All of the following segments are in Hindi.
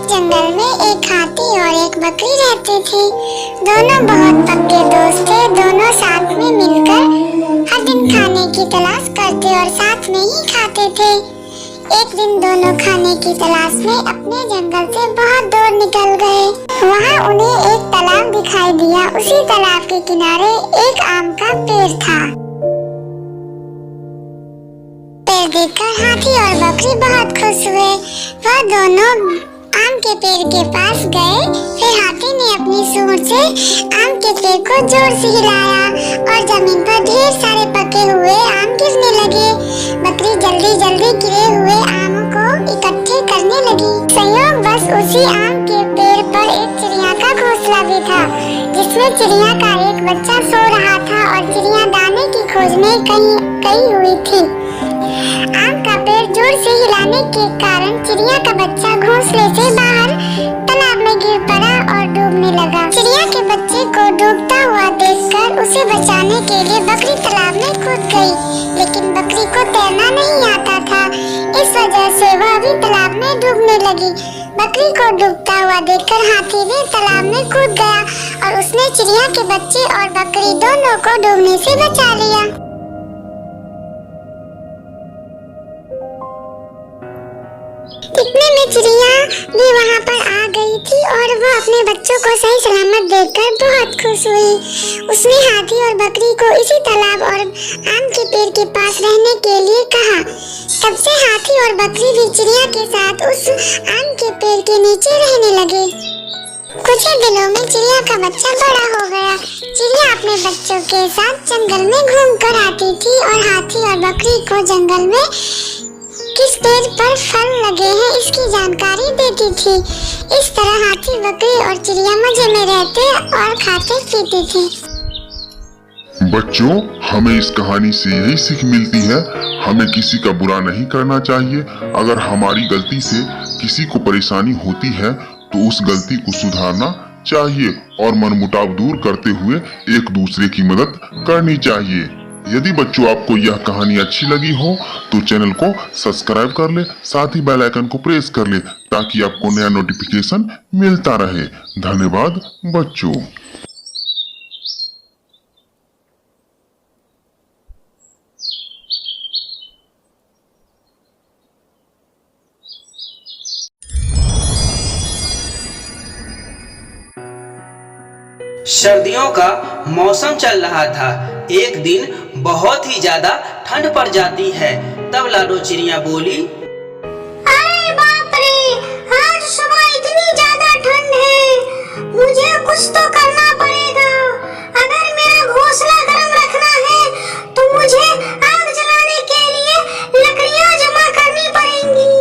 जंगल में एक हाथी और एक बकरी रहते थे। दोनों बहुत पक्के दोस्त थे। दोनों साथ में मिलकर हर दिन खाने की तलाश करते और साथ में ही खाते थे। एक दिन दोनों खाने की तलाश में अपने जंगल से बहुत दूर निकल गए। वहाँ उन्हें एक तालाब दिखाई दिया। उसी तालाब के किनारे एक आम का पेड़ था। पेड़ देखकर हाथी और बकरी बहुत खुश हुए। वह दोनों आम के पेड़ के पास गए। फिर हाथी ने अपनी सूंड से आम के पेड़ को जोर से हिलाया और जमीन पर ढेर सारे पके हुए आम गिरने लगे। बकरी जल्दी जल्दी गिरे हुए आमों को इकट्ठे करने लगी। संयोगवश उसी आम के पेड़ पर एक चिड़िया का घोंसला भी था, जिसमें चिड़िया का एक बच्चा सो रहा था और चिड़िया दाने की खोज में कहीं हुई थी। आम का पेड़ जोर से हिलाने के कारण चिड़िया का बच्चा घोंसले से बाहर तालाब में गिर पड़ा और डूबने लगा। चिड़िया के बच्चे को डूबता हुआ देखकर उसे बचाने के लिए बकरी तालाब में कूद गई, लेकिन बकरी को तैरना नहीं आता था। इस वजह से वह भी तालाब में डूबने लगी। बकरी को डूबता हुआ देखकर हाथी भी तालाब में कूद गया और उसने चिड़िया के बच्चे और बकरी दोनों को डूबने से बचा लिया। इतने में चिड़िया भी वहाँ पर आ गई थी और वह अपने बच्चों को सही सलामत देखकर बहुत खुश हुई। उसने हाथी और बकरी को इसी तालाब और आम के पेड़ के पास रहने के लिए कहा। तब से हाथी और बकरी भी चिड़िया के साथ उस आम के पेड़ के नीचे रहने लगे। कुछ ही दिनों में चिड़िया का बच्चा बड़ा हो गया। चिड़िया अपने बच्चों के साथ जंगल में घूम कर आती थी और हाथी और बकरी को जंगल में किस पेड़ पर फल लगे हैं इसकी जानकारी देती थी। इस तरह हाथी, बकरी और चिड़िया मजे में रहते और खाते पीते थे। बच्चों, हमें इस कहानी से यही सीख मिलती है, हमें किसी का बुरा नहीं करना चाहिए। अगर हमारी गलती से किसी को परेशानी होती है तो उस गलती को सुधारना चाहिए और मनमुटाव दूर करते हुए एक दूसरे की मदद करनी चाहिए। यदि बच्चों आपको यह कहानी अच्छी लगी हो तो चैनल को सब्सक्राइब कर ले, साथ ही बेल आइकन को प्रेस कर ले ताकि आपको नया नोटिफिकेशन मिलता रहे। धन्यवाद बच्चों। सर्दियों का मौसम चल रहा था। एक दिन बहुत ही ज्यादा ठंड पड़ जाती है। तब लाडो चिड़िया बोली, अरे बाप रे, आज सुबह इतनी ज्यादा ठंड है, मुझे कुछ तो करना पड़ेगा। अगर मेरा घोंसला गर्म रखना है तो मुझे आग जलाने के लिए लकड़ियां जमा करनी पड़ेंगी,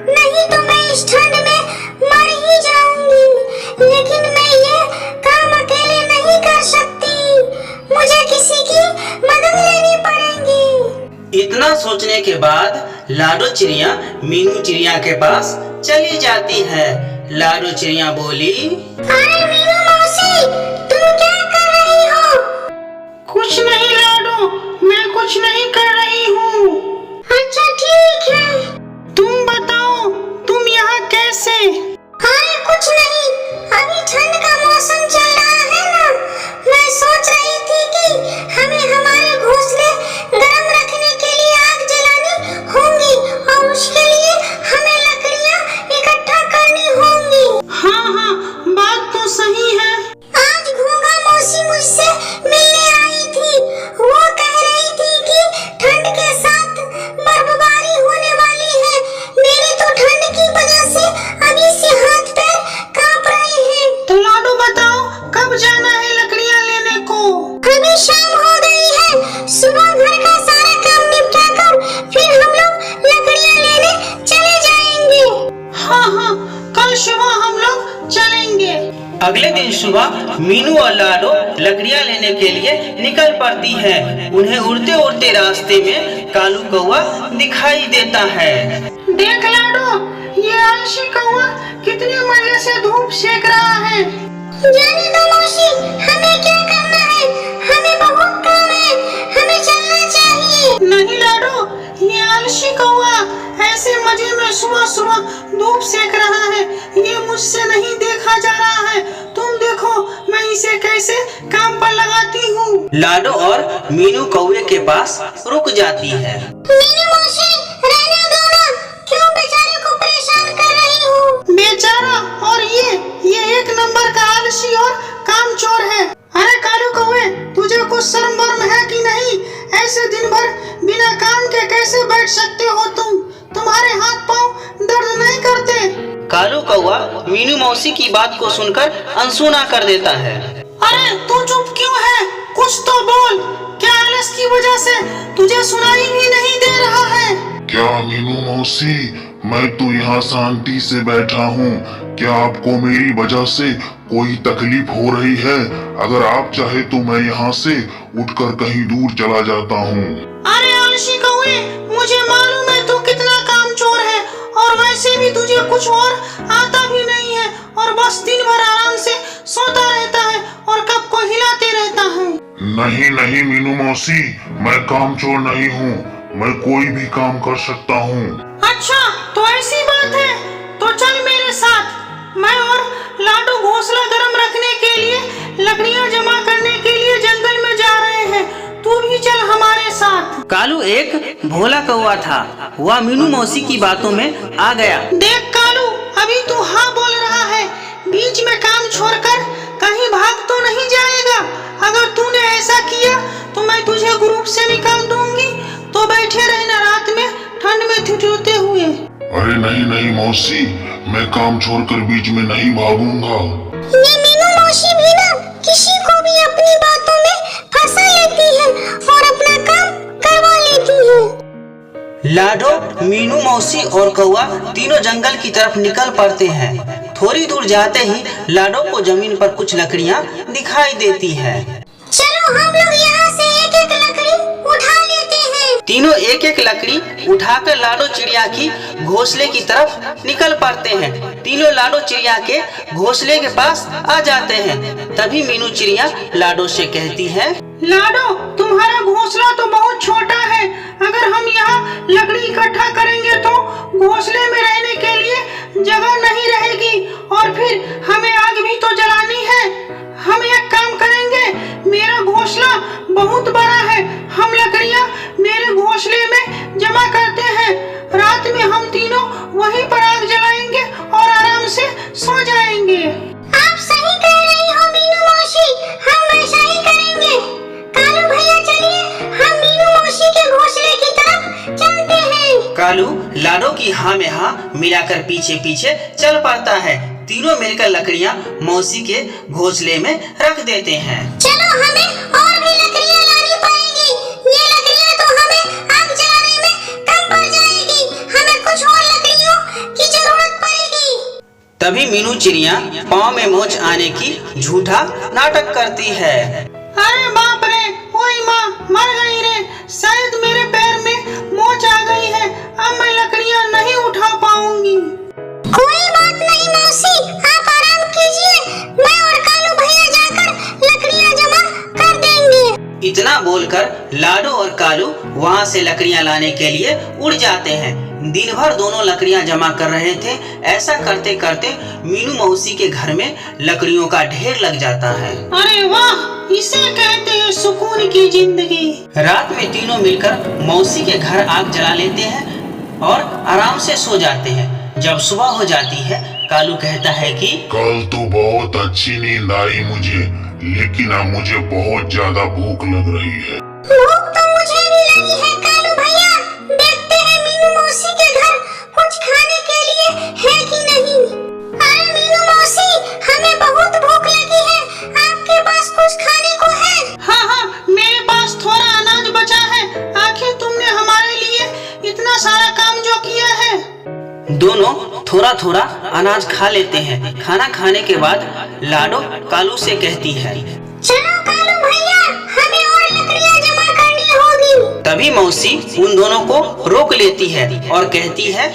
नहीं तो मैं इस ठंड में मर ही जाऊंगी। लेकिन मैं ये काम अकेले नहीं कर सकती, मुझे किसी की मदद लेनी पड़ेगी। इतना सोचने के बाद लाडो चिड़िया मीनू चिड़िया के पास चली जाती है। लाडो चिड़िया बोली, अरे मीनू मौसी, तुम क्या कर रही हो? कुछ नहीं लाडो, मैं कुछ नहीं कर रही हूँ। अच्छा ठीक है। तुम बताओ, तुम यहाँ कैसे? अरे कुछ नहीं, अभी ठंड का मौसम चल रहा है ना, मैं सोच रही थी कि हमें हमारे घोंसले गर्म रखने के लिए आग जलानी होंगी और उसके लिए हमें लकड़ियाँ इकट्ठा करनी होंगी। हाँ, बात तो सही है। आज घूंगा मौसी मुझसे मिलने आई थी। वो कह रही थी कि ठंड के साथ बर्फबारी होने वाली है। मेरे तो ठंड की वजह से अभी से हाथ पैर कांप रहे हैं। तो लाडो बताओ, कब जाना है लकड़ियाँ लेने को? अभी शाम हो गई है, सुबह घर का सारा काम निपटा कर फिर हम लोग लकड़ियाँ लेने चले जाएंगे। हाँ, कल सुबह हम लोग चलेंगे। अगले दिन सुबह मीनू और लाडो लकड़ियाँ लेने के लिए निकल पड़ती है। उन्हें उड़ते उड़ते रास्ते में कालू कौवा दिखाई देता है। देख लाडो, ये आलसी कौवा कितनी मजे से धूप सेक रहा है। जाने दो मौसी, हमें क्या करना है, हमें बहुत काम है, हमें चलना चाहिए। नहीं लाडो, ये आलसी कौआ ऐसे मजे में सुबह सुबह धूप सेक रहा है। ये मुझसे नहीं देखा जा रहा है। तुम देखो मैं इसे कैसे काम पर लगाती हूँ। लाडो और मीनू कौवे के पास रुक जाती है। मीनू मौसी, रहने दो ना, क्यों बेचारे को परेशान कर रही हो? बेचारा और ये एक नंबर का आलसी और कामचोर है। अरे कालू कौवे, तुझे कुछ शर्म वर्म है कि नहीं? ऐसे दिन भर बिना काम के कैसे बैठ सकते हो तुम? तुम्हारे हाथ पाँव दर्द नहीं करते? कालू कौवा मीनू मौसी की बात को सुनकर अनसुना कर देता है। अरे तू चुप क्यों है? कुछ तो बोल। क्या आलस की वजह से तुझे सुनाई भी नहीं दे रहा है? क्या मीनू मौसी, मैं तो यहाँ शांति से बैठा हूँ। क्या आपको मेरी वजह से कोई तकलीफ हो रही है? अगर आप चाहे तो मैं यहाँ से उठकर कहीं दूर चला जाता हूँ। अरे आलसी कौवे, मुझे मालूम है तू कितना कामचोर है और वैसे भी तुझे कुछ और आता भी नहीं है और बस दिन भर आराम से सोता रहता है और कब को हिलाते रहता है। नहीं नहीं मीनू मौसी, मैं कामचोर नहीं हूँ। मैं कोई भी काम कर सकता हूँ। अच्छा तो ऐसी बात है तो चल मेरे साथ। मैं और लाडो घोंसला गर्म रखने के लिए लकड़ियाँ जमा करने के लिए जंगल में जा रहे हैं। तू भी चल हमारे साथ। कालू एक भोला कौवा था। वह मीनू मौसी की बातों में आ गया। देख कालू, अभी तू हाँ बोल रहा है, बीच में काम छोड़कर कहीं भाग तो नहीं जाएगा। अगर तूने ऐसा किया तो मैं तुझे ग्रुप से निकाल दूंगी। तो बैठे रहना रात में ठंड में ठिठुरते हुए। अरे नहीं नहीं मौसी, मैं काम छोड़कर बीच में नहीं भागूंगा। ये मीनू मौसी भी ना किसी को भी अपनी बातों में फंसा लेती है और अपना काम करवा लेती है। लाडो, मीनू मौसी और कौवा तीनों जंगल की तरफ निकल पड़ते हैं। थोड़ी दूर जाते ही लाडो को जमीन पर कुछ लकड़ियाँ दिखाई देती है। चलो हम लोग यहाँ से एक एक लकड़ी उठा लेते हैं। तीनों एक एक लकड़ी उठाकर लाडो चिड़िया की घोंसले की तरफ निकल पड़ते हैं। तीनों लाडो चिड़िया के घोंसले के पास आ जाते हैं। तभी मीनू चिड़िया लाडो से कहती है, लाडो, तुम्हारा घोंसला तो बहुत छोटा है। अगर हम यहाँ लकड़ी इकट्ठा करेंगे तो घोंसले में रहने के लिए जगह नहीं रहेगी और फिर हमें आग भी तो जलानी है। हम एक काम करेंगे, मेरा घोंसला बहुत बड़ा है। हम लकड़ियाँ मेरे घोंसले में जमा करते हैं। रात में हम तीनों वहीं पर आग जलाएंगे और आराम से सो जाएंगे। आप सही कह रही हो मीनू मौसी, हम ऐसा ही करेंगे। कालू भैया चलिए, हम मीनू मौसी के घोंसले की तरफ चलते हैं। कालू लाडो की हाँ में हाँ मिलाकर पीछे पीछे चल पड़ता है। तीनों मिलकर लकड़ियाँ मौसी के घोंसले में रख देते हैं। चलो हमें और भी लकड़ियाँ लानी पड़ेगी। ये लकड़ियाँ तो हमें आग जलाने में कम पड़ जाएगी। हमें कुछ और लकड़ियों की जरूरत पड़ेगी। तभी मीनू चिड़िया पाँव में मोच आने की झूठा नाटक करती है। अरे बाप रे, ओए माँ, मर गई रे। शायद मेरे पैर में मोच आ गई है। अब मैं लकड़ियाँ नहीं उठा पाऊंगी। कोई बात नहीं मौसी, आप आराम कीजिए। मैं और कालू भैया जाकर लकड़ियाँ जमा कर देंगे। इतना बोलकर लाडो और कालू वहाँ से लकड़ियाँ लाने के लिए उड़ जाते हैं। दिन भर दोनों लकड़ियाँ जमा कर रहे थे। ऐसा करते करते मीनू मौसी के घर में लकड़ियों का ढेर लग जाता है। अरे वाह, इसे कहते हैं सुकून की जिंदगी। रात में तीनों मिलकर मौसी के घर आग जला लेते हैं और आराम से सो जाते हैं। जब सुबह हो जाती है, कालू कहता है कि कल तो बहुत अच्छी नींद आई मुझे, लेकिन अब मुझे बहुत ज्यादा भूख लग रही है। भूख तो मुझे भी लगी है कालू भैया। देखते हैं मीनू मौसी के घर कुछ खाने के लिए है कि नहीं। अरे मीनू मौसी, हमें बहुत भूख लगी है। आपके पास कुछ खाने को है? हाँ हाँ, मेरे पास थोड़ा अनाज बचा है। आखिर तुमने हमारे लिए इतना सारा काम जो किया है। दोनों थोड़ा थोड़ा अनाज खा लेते हैं। खाना खाने के बाद लाडो कालू से कहती है, चलो कालू भैया, हमें और लकड़ियाँ जमा करनी होगी। तभी मौसी उन दोनों को रोक लेती है और कहती है,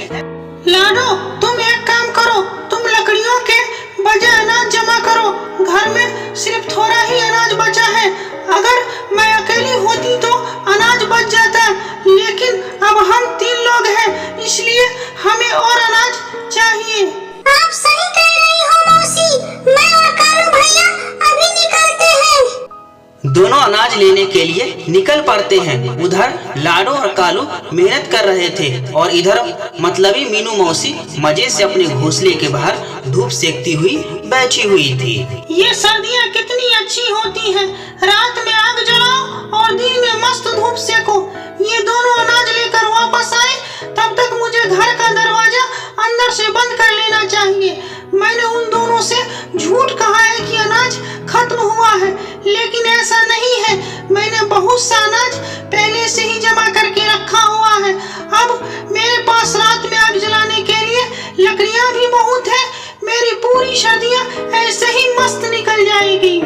लाडो, तुम एक काम करो, तुम लकड़ियों के बजाय अनाज जमा करो। घर में सिर्फ थोड़ा ही अनाज बचा है। अगर मैं अकेली होती तो अनाज बच जाता, लेकिन अब हम 3 लोग हैं, इसलिए हमें और अनाज चाहिए। आप सही कह रही हो मौसी, मैं और कालू भैया अभी निकलते हैं। दोनों अनाज लेने के लिए निकल पड़ते हैं। उधर लाडो और कालू मेहनत कर रहे थे और इधर मतलबी मीनू मौसी मजे से अपने घोंसले के बाहर धूप सेकती हुई बैठी हुई थी। ये सर्दियाँ कितनी अच्छी होती हैं। रात में आग जलाओ और दिन में मस्त धूप सेको। ये दोनों अनाज लेकर वापस आए, तब तक मुझे घर का दरवाजा अंदर से बंद कर लेना चाहिए। मैंने उन दोनों से झूठ कहा है कि अनाज खत्म हुआ है, लेकिन ऐसा नहीं है। मैंने बहुत सा अनाज पहले से ही जमा करके रखा हुआ है। अब मेरे पास रात में आग जलाने के लिए लकड़ियाँ भी बहुत है। मेरी पूरी सर्दियाँ ऐसे ही मस्त निकल जाएगी।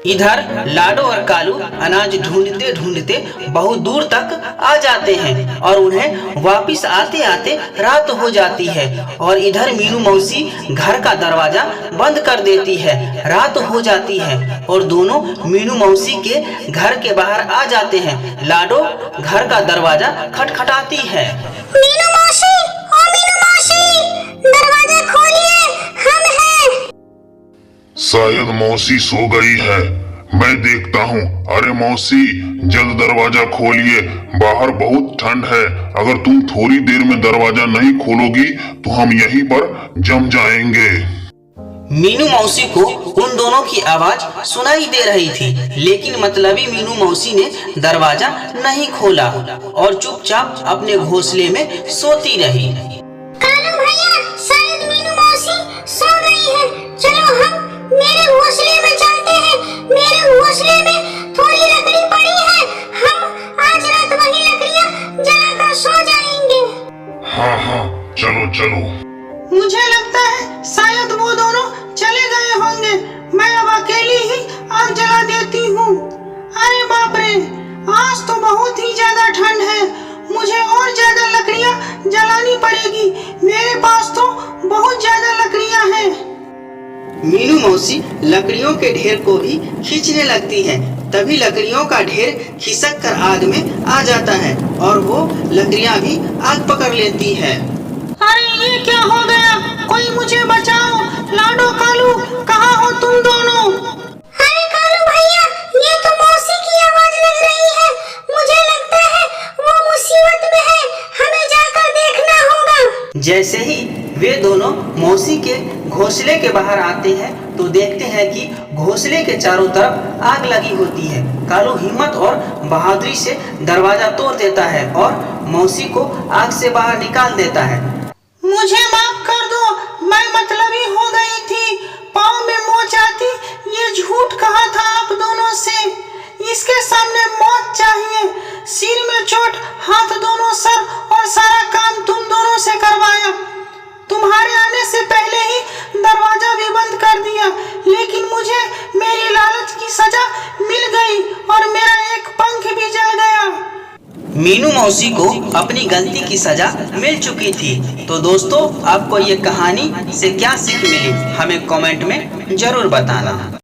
इधर लाडो और कालू अनाज ढूंढते ढूंढते बहुत दूर तक आ जाते हैं और उन्हें वापस आते आते रात हो जाती है। और इधर मीनू मौसी घर का दरवाजा बंद कर देती है। रात हो जाती है और दोनों मीनू मौसी के घर के बाहर आ जाते हैं। लाडो घर का दरवाजा खटखटाती है। मीनू मौसी, ओ मीनू मौसी, दरवाजा खोलिए, हम हैं। शायद मौसी सो गई है, मैं देखता हूँ। अरे मौसी, जल्द दरवाजा खोलिए, बाहर बहुत ठंड है। अगर तुम थोड़ी देर में दरवाजा नहीं खोलोगी तो हम यहीं पर जम जाएंगे। मीनू मौसी को उन दोनों की आवाज सुनाई दे रही थी, लेकिन मतलबी मीनू मौसी ने दरवाजा नहीं खोला और चुपचाप अपने घोंसले में सोती रही। कालू भैया, शायद मीनू मौसी सो गई है। चलो हम मेरे घोंसले में चलते हैं। मेरे घोंसले में थोड़ी लकड़ी पड़ी है, हम आज रात वही लकड़ियाँ जलाकर सो जाएंगे। हाँ हाँ, चलो चलो। मुझे लगता है शायद वो दोनों चले गए होंगे। मैं अब अकेली ही आग जला देती हूँ। अरे बाप रे, आज तो बहुत ही ज्यादा ठंड है। मुझे और ज्यादा लकड़ियाँ जलानी पड़ेगी। मेरे पास तो बहुत ज्यादा लकड़ियाँ हैं। मीनू मौसी लकड़ियों के ढेर को भी खींचने लगती है। तभी लकड़ियों का ढेर खिसक कर आग में आ जाता है और वो लकड़ियाँ भी आग पकड़ लेती है। अरे ये क्या हो गया? कोई मुझे बचाओ। लाडो, कालू, कहाँ हो तुम दोनों? अरे कालू भैया, ये तो मौसी की आवाज लग रही है। मुझे लगता है वो मुसीबत में है, हमें जाकर देखना होगा। जैसे ही वे दोनों मौसी के घोंसले के बाहर आते हैं तो देखते हैं कि घोंसले के चारों तरफ आग लगी होती है। कालू हिम्मत और बहादुरी से दरवाजा तोड़ देता है और मौसी को आग से बाहर निकाल देता है। मुझे माफ कर दो, मैं मतलबी हो गई थी। पाँव में मोच आती, ये झूठ कहा था आप दोनों से। इसके सामने मौत चाहिए। सिर में चोट, हाथ दोनों सर, और सारा काम तुम दोनों से करवाया। तुम्हारे आने से पहले ही दरवाजा भी बंद कर दिया, लेकिन मुझे मेरी लालच की सजा मिल गई और मेरा एक पंख भी जल गया। मीनू मौसी को अपनी गलती की सजा मिल चुकी थी। तो दोस्तों, आपको ये कहानी से क्या सीख मिली हमें कमेंट में जरूर बताना।